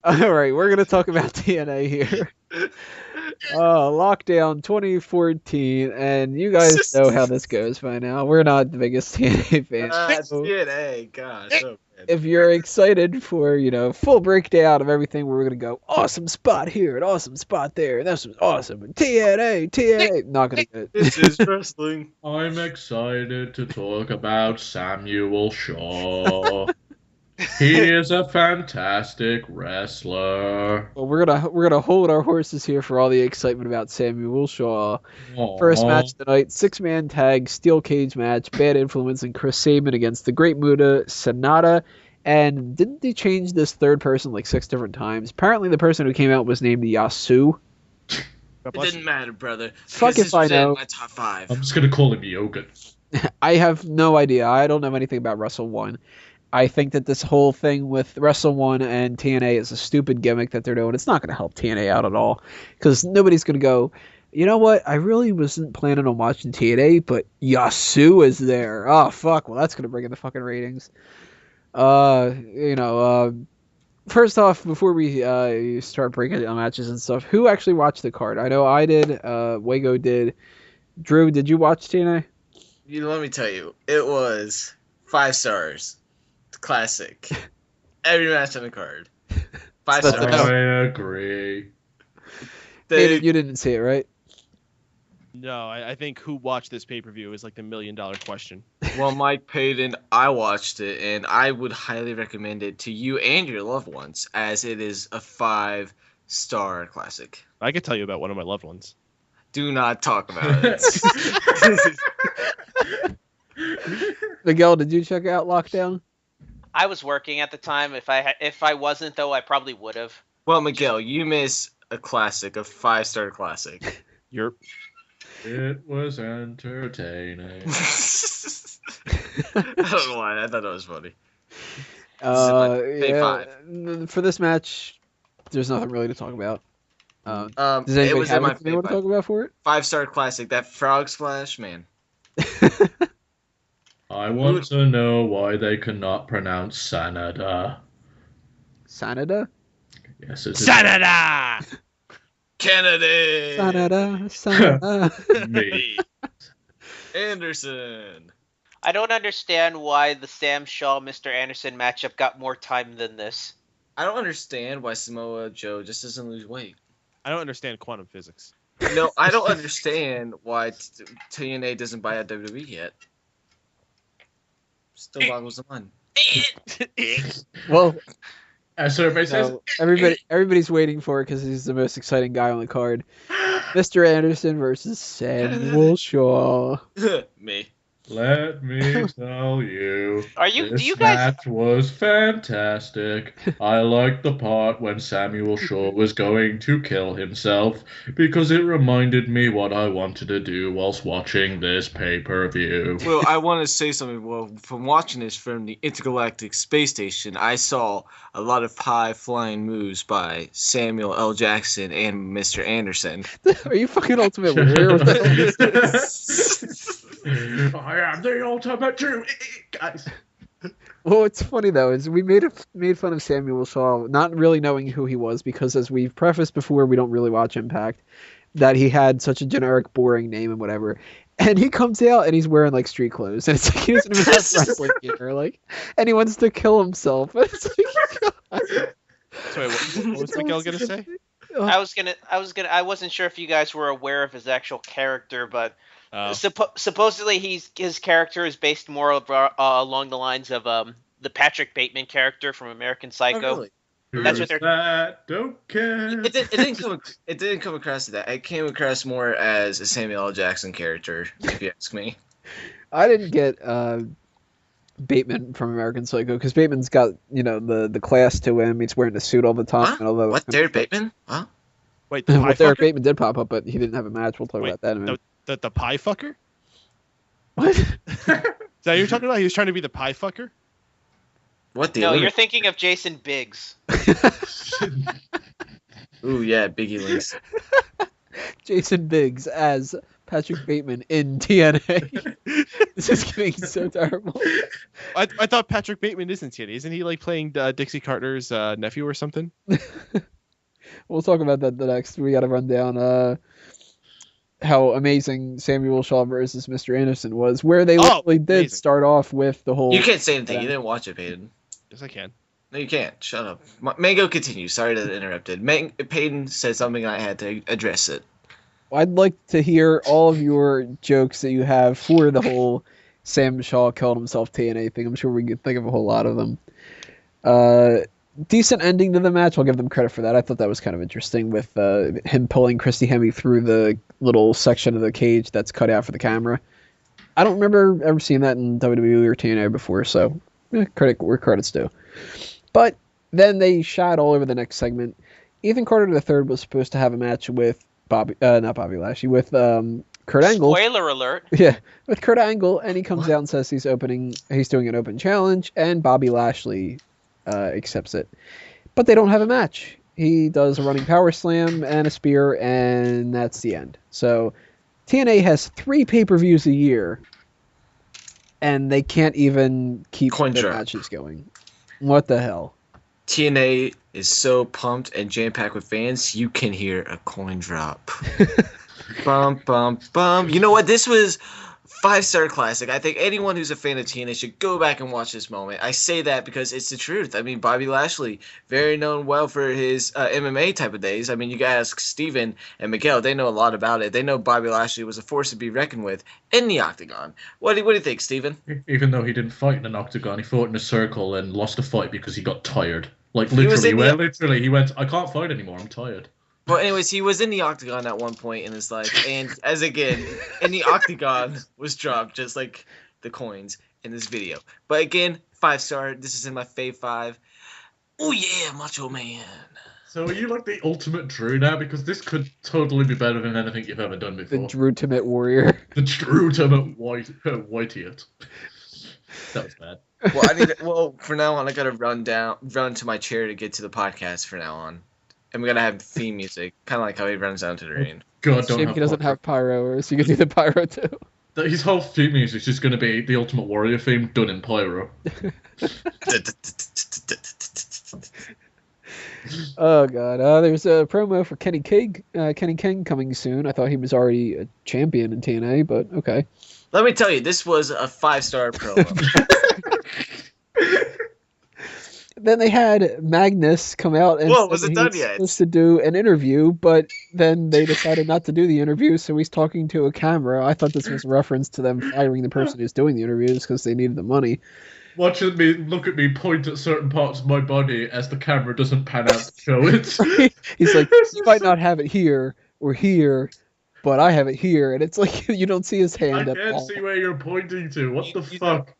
All right, we're gonna talk about TNA here. Lockdown 2014, and you guys know how this goes by now. We're not the biggest TNA fans. So TNA, gosh. Oh, man. if you're excited for, full breakdown of everything, we're gonna go awesome spot here and awesome spot there, and this was awesome. And TNA, not gonna get This is wrestling. I'm excited to talk about Samuel Shaw. He is a fantastic wrestler. Well, we're gonna hold our horses here for all the excitement about Samuel Shaw. First match tonight, 6-man tag, steel cage match, Bad Influence and Chris Sabin against the Great Muta, Sanada. And didn't they change this third person like 6 different times? Apparently the person who came out was named Yasu. It didn't matter, brother. Fuck if I know. My top 5. I'm just gonna call him Yogurt. I have no idea. I don't know anything about Wrestle 1. I think that this whole thing with Wrestle 1 and TNA is a stupid gimmick that they're doing. It's not going to help TNA out at all. Because nobody's going to go, you know what? I really wasn't planning on watching TNA, but Yasu is there. Oh, fuck. Well, that's going to bring in the fucking ratings. First off, before we start breaking down matches and stuff, who actually watched the card? I know I did. Wago did. Drew, did you watch TNA? Let me tell you, it was 5 stars. Classic. Every match on the card. 5 stars. I agree. David, you didn't see it, right? No, I think who watched this pay-per-view is like the $1 million question. Well, Mike Payton, I watched it, and I would highly recommend it to you and your loved ones, as it is a 5-star classic. I could tell you about one of my loved ones. Do not talk about it. Miguel, did you check out Lockdown? I was working at the time. If I wasn't, though, I probably would have. Well, Miguel, you miss a classic, a 5-star classic. It was entertaining. I don't know why. I thought that was funny. For this match, there's nothing really to talk about. Does it anybody was have in my anything they want to talk about for it? 5-star classic. That frog splash, man. I want to know why they cannot pronounce Sanada. Sanada? Yes, it's Sanada! Kennedy! Sanada. me. Anderson. I don't understand why the Sam Shaw Mr. Anderson matchup got more time than this. I don't understand why Samoa Joe just doesn't lose weight. I don't understand quantum physics. No, I don't understand why TNA doesn't buy out WWE yet. Still boggles the mind. Well, So everybody says, everybody's waiting for it because he's the most exciting guy on the card. Mr. Anderson versus Samuel Shaw. Me. let me tell you, Do this you guys? match was fantastic. I liked the part when Samuel Shaw was going to kill himself because it reminded me what I wanted to do whilst watching this pay-per-view. Well, I want to say something. Well, from watching this from the intergalactic space station, I saw a lot of high-flying moves by Samuel L. Jackson and Mr. Anderson. Are you fucking Ultimate Warrior? What the hell is this? I am the ultimate Jew, guys. Well, what's funny though is we made fun of Samuel Shaw, not really knowing who he was, because as we've prefaced before, we don't really watch Impact, that he had such a generic, boring name and whatever. And he comes out and he's wearing like street clothes, and it's like he doesn't even have wrestling gear, like, and he wants to kill himself. It's like, God. So wait, what was Miguel gonna say? I wasn't sure if you guys were aware of his actual character, but supposedly his character is based more along the lines of the Patrick Bateman character from American Psycho. Oh, really? That's what they're. That? Don't care. It didn't come across as that. It came across more as a Samuel L. Jackson character, if you ask me. I didn't get Bateman from American Psycho because Bateman's got the class to him. He's wearing a suit all the time. Huh? And all that. What? Derek Bateman? Huh? Wait, the pie Well, Derek fucker? Bateman did pop up, but he didn't have a match. We'll talk Wait, about that in a minute. The pie fucker? What? Is that what you're talking about? He was trying to be the pie fucker? What the? No, you're thinking of Jason Biggs. Ooh, yeah, Biggie Links. Jason Biggs as Patrick Bateman in TNA. This is getting so terrible. I thought Patrick Bateman isn't TNA. Isn't he like playing Dixie Carter's nephew or something? We'll talk about that the next. We got to run down how amazing Samuel Shaw versus Mr. Anderson was, where they literally did amazing. start off with the whole... You can't say anything. You didn't watch it, Peyton. Yes, I can. No, you can't. Shut up. Mango, continue. Sorry to interrupt. Peyton said something, I had to address it. I'd like to hear all of your jokes that you have for the whole Sam Shaw killed himself TNA thing. I'm sure we could think of a whole lot of them. Decent ending to the match. I'll give them credit for that. I thought that was kind of interesting with him pulling Christy Hemme through the little section of the cage that's cut out for the camera. I don't remember ever seeing that in WWE or TNA before, so credit where credit's due. But then they shot all over the next segment. Ethan Carter III was supposed to have a match with not Bobby Lashley, with Kurt Angle. Spoiler alert. Yeah, with Kurt Angle, and he comes out and says he's doing an open challenge, and Bobby Lashley accepts it. But they don't have a match. He does a running power slam and a spear, and that's the end. So TNA has 3 pay-per-views a year, and they can't even keep the matches going. What the hell? TNA is so pumped and jam-packed with fans, you can hear a coin drop. Bum, bum, bum. You know what? This was 5-star classic. I think anyone who's a fan of TNA should go back and watch this moment. I say that because it's the truth. I mean, Bobby Lashley, very known well for his MMA type of days. I mean, you can ask Steven and Miguel. They know a lot about it. They know Bobby Lashley was a force to be reckoned with in the octagon. What do you think, Steven? Even though he didn't fight in an octagon, he fought in a circle and lost a fight because he got tired. Like, literally, he went, I can't fight anymore, I'm tired. Well, anyways, he was in the octagon at one point in his life, and as again, in the octagon was dropped, just like the coins in this video. But again, 5-star. This is in my fave 5. Oh yeah, Macho Man. So are you like the ultimate Drew now? Because this could totally be better than anything you've ever done before. The Drew-timate warrior. The Drew-timate white-idiot. That was bad. Well, for now on, I gotta run to my chair to get to the podcast. For now on. And we're gonna have theme music, kind of like how he runs down to the ring. God, shame he doesn't have pyro, so you can do the pyro too. His whole theme music is just going to be the Ultimate Warrior theme done in pyro. Oh god, there's a promo for Kenny King coming soon. I thought he was already a champion in TNA, but okay. Let me tell you, this was a 5-star promo. Then they had Magnus come out and was it done yet? Supposed to do an interview, but then they decided not to do the interview, so he's talking to a camera. I thought this was a reference to them firing the person who's doing the interviews because they needed the money. Watching me look at me point at certain parts of my body as the camera doesn't pan out to show it. He's like, you might not have it here or here, but I have it here, and it's like you don't see his hand at all. I can't see where you're pointing to. What the fuck?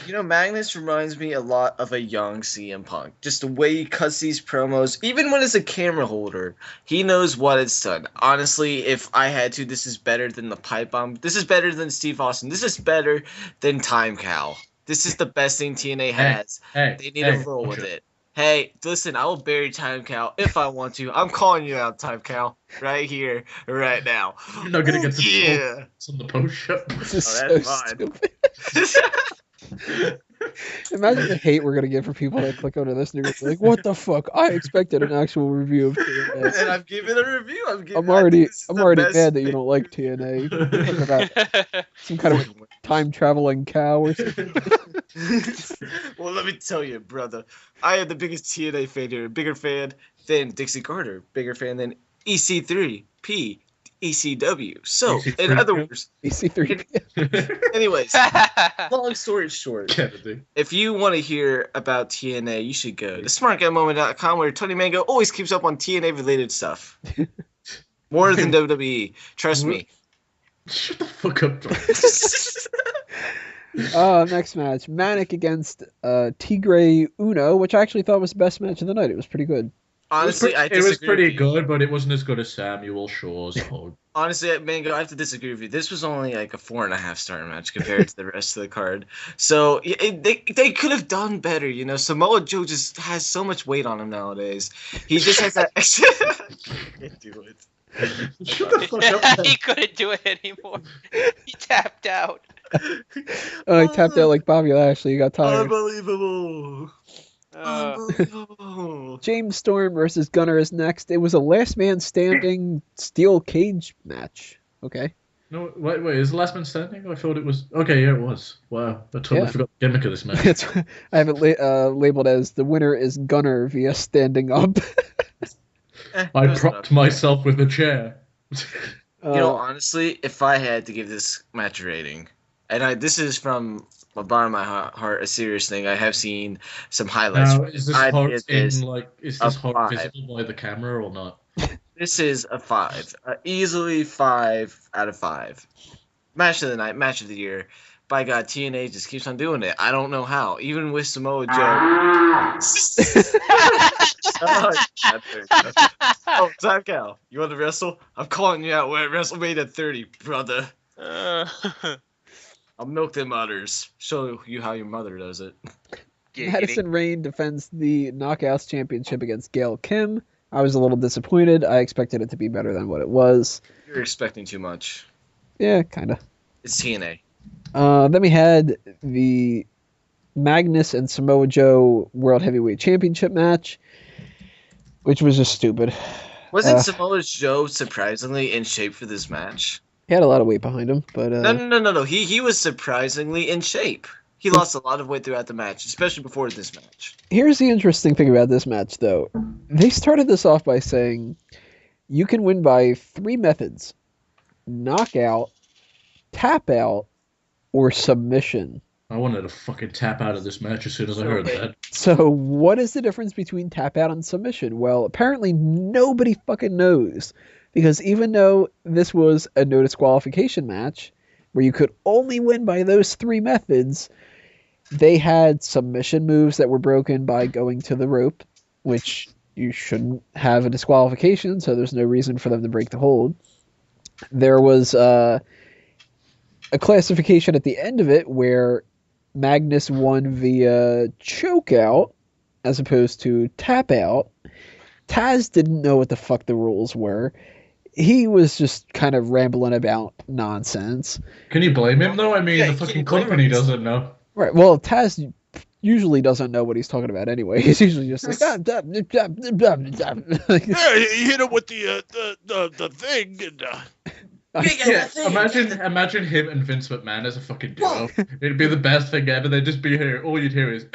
You know, Magnus reminds me a lot of a young CM Punk. Just the way he cuts these promos, even when it's a camera holder, he knows what it's done. Honestly, if I had to, this is better than the pipe bomb. This is better than Steve Austin. This is better than Time Cow. This is the best thing TNA has. They need to roll with it. Hey, listen, I will bury Time Cow if I want to. I'm calling you out, Time Cow, right here, right now. You're not gonna get the on the post show. This is so stupid. Imagine the hate we're gonna get for people that click onto this news. Like, what the fuck? I expected an actual review of TNA. And I've given a review. I'm already mad that you don't like TNA. Talking about some kind of time traveling cow or something. Well, let me tell you, brother. I am the biggest TNA fan here. Bigger fan than Dixie Carter. Bigger fan than EC3P. ECW. So, in other words, EC3. Anyways, long story short, if you want to hear about TNA, you should go to smark@moment.com, where Tony Mango always keeps up on TNA related stuff. More than WWE. Trust me. Shut the fuck up, next match. Manic against Tigre Uno, which I actually thought was the best match of the night. It was pretty good. Honestly, it was pretty good, but it wasn't as good as Samuel Shaw's. Honestly, Mango, I have to disagree with you. This was only like a 4.5-star match compared to the rest of the card. So they could have done better. You know, Samoa Joe just has so much weight on him nowadays. He just has that extra. I can't do it. He couldn't do it anymore. He tapped out. Oh, he tapped out like Bobby Lashley. He got tired. Unbelievable. Unbelievable. James Storm versus Gunner is next. It was a last man standing steel cage match. Okay. No, wait, is the last man standing? I thought it was. Okay, yeah, it was. Wow, I totally forgot the gimmick of this match. I have it labeled as the winner is Gunner via standing up. I propped myself with a chair. Honestly, if I had to give this match a rating, and this is from the bottom of my heart, a serious thing. I have seen some highlights. Now, is this heart visible by the camera or not? This is a 5. Easily 5 out of 5. Match of the night, match of the year. By God, TNA just keeps on doing it. I don't know how. Even with Samoa Joe. Time Cal, you want to wrestle? I'm calling you out. We're at WrestleMania 30, brother. I'll milk them udders. Show you how your mother does it. Madison Rayne defends the Knockouts Championship against Gail Kim. I was a little disappointed. I expected it to be better than what it was. You're expecting too much. Yeah, kind of. It's TNA. Then we had the Magnus and Samoa Joe World Heavyweight Championship match, which was just stupid. Wasn't Samoa Joe surprisingly in shape for this match? He had a lot of weight behind him, but No. He was surprisingly in shape. He lost a lot of weight throughout the match, especially before this match. Here's the interesting thing about this match, though. They started this off by saying you can win by 3 methods: knockout, tap out, or submission. I wanted to fucking tap out of this match as soon as I heard that. So what is the difference between tap out and submission? Well, apparently nobody fucking knows. Because even though this was a no disqualification match, where you could only win by those 3 methods, they had submission moves that were broken by going to the rope, which you shouldn't have a disqualification, so there's no reason for them to break the hold. There was a classification at the end of it where Magnus won via choke out as opposed to tap out. Taz didn't know what the fuck the rules were. He was just kind of rambling about nonsense. Can you blame him, though? I mean, the fucking company doesn't know. Right, well, Taz usually doesn't know what he's talking about anyway. He's usually just like, yeah, you hit him with the thing, and imagine him and Vince McMahon as a fucking duo. It'd be the best thing ever. They'd just be here. All you'd hear is,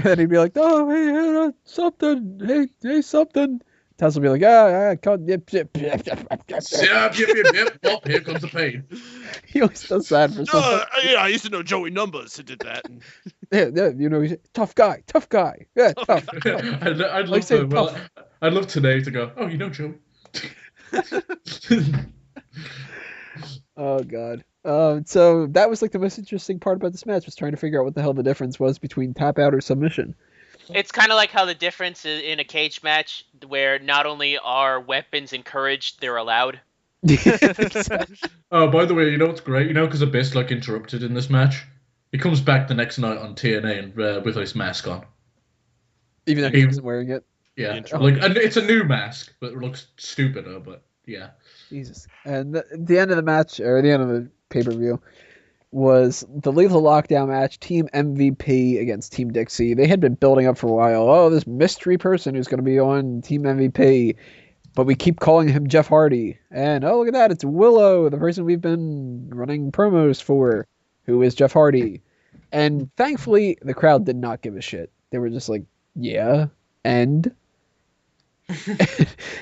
and he'd be like, "Oh, hey, something, hey, something." Taz will be like, yip. Oh, here comes the pain. He always does that for something. Yeah, I used to know Joey Numbers who did that. Yeah, he's tough guy. Yeah, tough. I'd love today to go, oh, you know Joey. Oh, God. So that was like the most interesting part about this match, was trying to figure out what the hell the difference was between tap out or submission. It's kind of like how the difference is in a cage match, where not only are weapons encouraged, they're allowed. Oh, by the way, you know what's great? You know, because Abyss interrupted in this match. He comes back the next night on TNA and with his mask on. Even though he wasn't wearing it. Yeah, and it's a new mask, but it looks stupider. But yeah. Jesus. And the end of the match, or the end of the pay-per-view, was the Lethal Lockdown match, Team MVP against Team Dixie. They had been building up for a while. Oh, this mystery person who's going to be on Team MVP. But we keep calling him Jeff Hardy. And, oh, look at that. It's Willow, the person we've been running promos for, who is Jeff Hardy. And thankfully, the crowd did not give a shit. They were just like, yeah, and...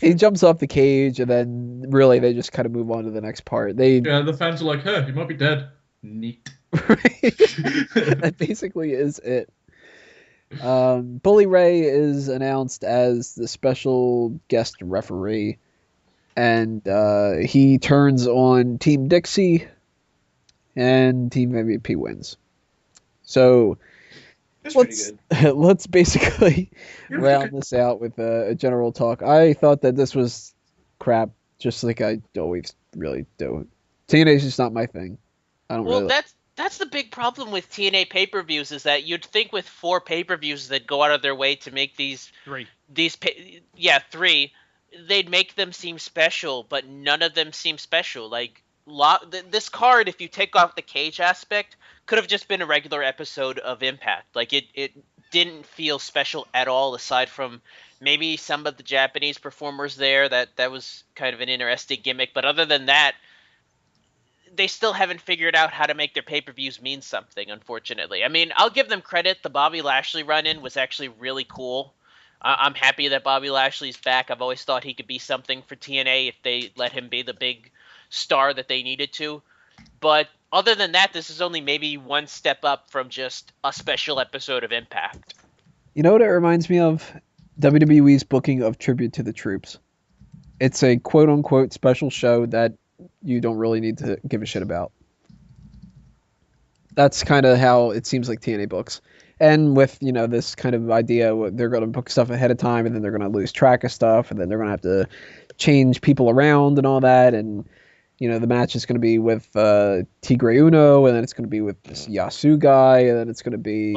He jumps off the cage, and then really they just kind of move on to the next part. The fans are like, hey, he might be dead. Neat. That basically is it. Bully Ray is announced as the special guest referee, and he turns on Team Dixie, and Team MVP wins. So let's basically round this out with a general talk. I thought that this was crap, just like I always really do. TNA is just not my thing. I don't really. That's the big problem with TNA pay-per-views, is that you'd think with 4 pay-per-views that go out of their way to make these 3, they'd make them seem special, but none of them seem special. Like this card, if you take off the cage aspect, could have just been a regular episode of Impact. Like it didn't feel special at all, aside from maybe some of the Japanese performers there. That was kind of an interesting gimmick. But other than that, they still haven't figured out how to make their pay-per-views mean something, unfortunately. I mean, I'll give them credit. The Bobby Lashley run-in was actually really cool. I'm happy that Bobby Lashley's back. I've always thought he could be something for TNA if they let him be the big star that they needed to. But other than that, this is only maybe one step up from just a special episode of Impact. You know what it reminds me of? WWE's booking of Tribute to the Troops. It's a quote-unquote special show that you don't really need to give a shit about. That's kind of how it seems like TNA books. And with, this kind of idea, they're going to book stuff ahead of time, and then they're going to lose track of stuff, and then they're going to have to change people around and all that, and, the match is going to be with Tigre Uno, and then it's going to be with this Yasu guy, and then it's going to be...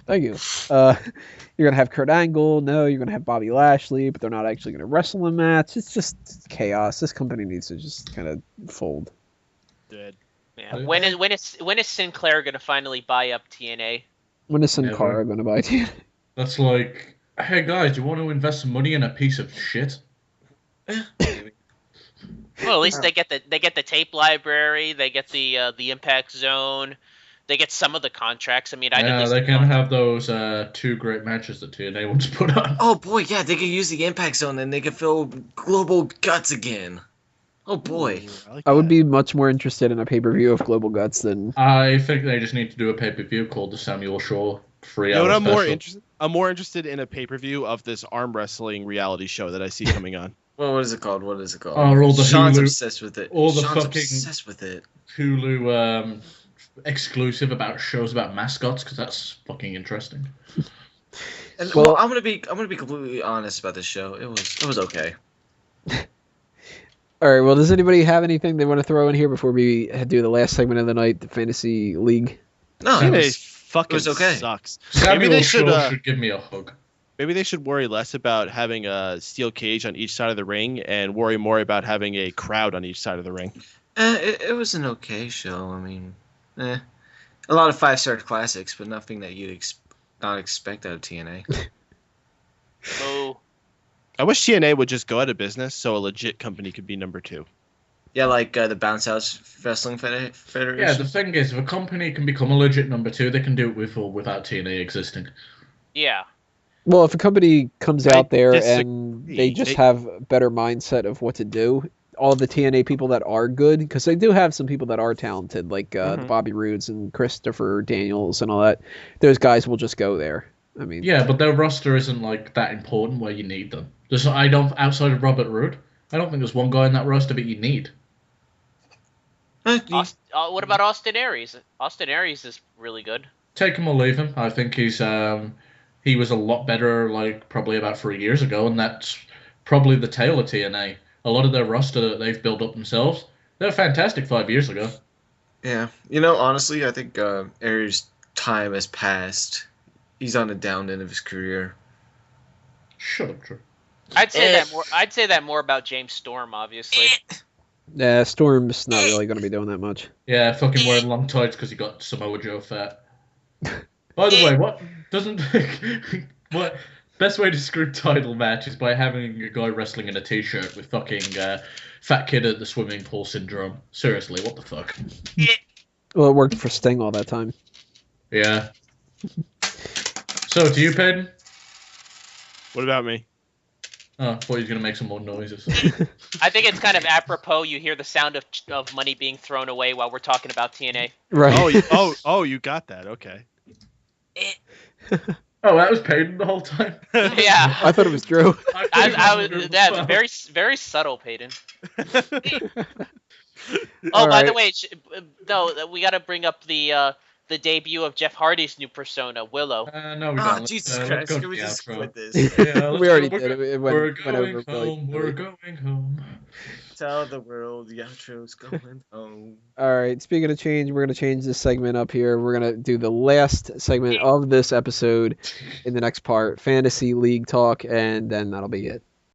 Thank you. You're going to have Kurt Angle. No, you're going to have Bobby Lashley, but they're not actually going to wrestle a match. It's just chaos. This company needs to just kind of fold. Dead. Yeah. When is Sinclair going to finally buy up TNA? When is Sin Cara going to buy TNA? That's like, hey guys, do you want to invest some money in a piece of shit? Well, at least they get the tape library, they get the Impact Zone, they get some of the contracts. I mean, they can have those 2 great matches that TNA wants to put on. Oh boy, yeah, they can use the Impact Zone and they can fill Global Guts again. Oh boy, I would be much more interested in a pay-per-view of Global Guts than. I think they just need to do a pay-per-view called the Samuel Shaw 3-hour special. I'm more interested in a pay-per-view of this arm wrestling reality show that I see coming on. Well, what is it called? Oh, all the Sean's Hulu, obsessed with it. All the Sean's fucking obsessed with it. Hulu exclusive about shows about mascots, because that's fucking interesting. And, well, I'm gonna be completely honest about this show. It was okay. All right. Well, does anybody have anything they want to throw in here before we do the last segment of the night, the Fantasy League? No, it was okay. Sucks. Samuel Shaw should give me a hug. Maybe they should worry less about having a steel cage on each side of the ring and worry more about having a crowd on each side of the ring. It was an okay show. I mean, a lot of 5-star classics, but nothing that you'd not expect out of TNA. Oh. I wish TNA would just go out of business so a legit company could be number 2. Yeah, like the Bounce House Wrestling Federation. Yeah, the thing is, if a company can become a legit number 2, they can do it with or without TNA existing. Yeah. Well, if a company comes out there and they just have a better mindset of what to do, all the TNA people that are good, because they do have some people that are talented, like the Bobby Roodes and Christopher Daniels and all that, those guys will just go there. I mean, yeah, but their roster isn't like that important where you need them. Outside of Robert Roode, I don't think there's one guy in that roster that you need. What about Austin Aries? Austin Aries is really good. Take him or leave him. I think he was a lot better, like probably about 3 years ago, and that's probably the tail of TNA. A lot of their roster that they've built up themselves, they were fantastic 5 years ago. Yeah, honestly, I think Aries' time has passed. He's on the down end of his career. Shut up, Drew. I'd say that more about James Storm, obviously. Yeah, Storm's not really going to be doing that much. Yeah, fucking wearing long tights because he got Samoa Joe fat. By the way, what best way to screw title match is by having a guy wrestling in a t-shirt with fucking fat kid at the swimming pool syndrome. Seriously, what the fuck? Well, it worked for Sting all that time. Yeah. So, to you, Peyton? What about me? Oh, I thought he was going to make some more noises. I think it's kind of apropos you hear the sound of money being thrown away while we're talking about TNA. Right. Oh, you got that. Okay. Oh, that was Peyton the whole time? Yeah. I thought it was Drew. That's very, very subtle, Peyton. By the way, we got to bring up the debut of Jeff Hardy's new persona, Willow. No, we don't. Jesus Christ! Can we just quit this? Yeah, we already did it. We're going home. We're going home. Tell the world the outro's going home. All right. Speaking of change, we're going to change this segment up here. We're going to do the last segment of this episode in the next part, Fantasy League talk, and then that'll be it.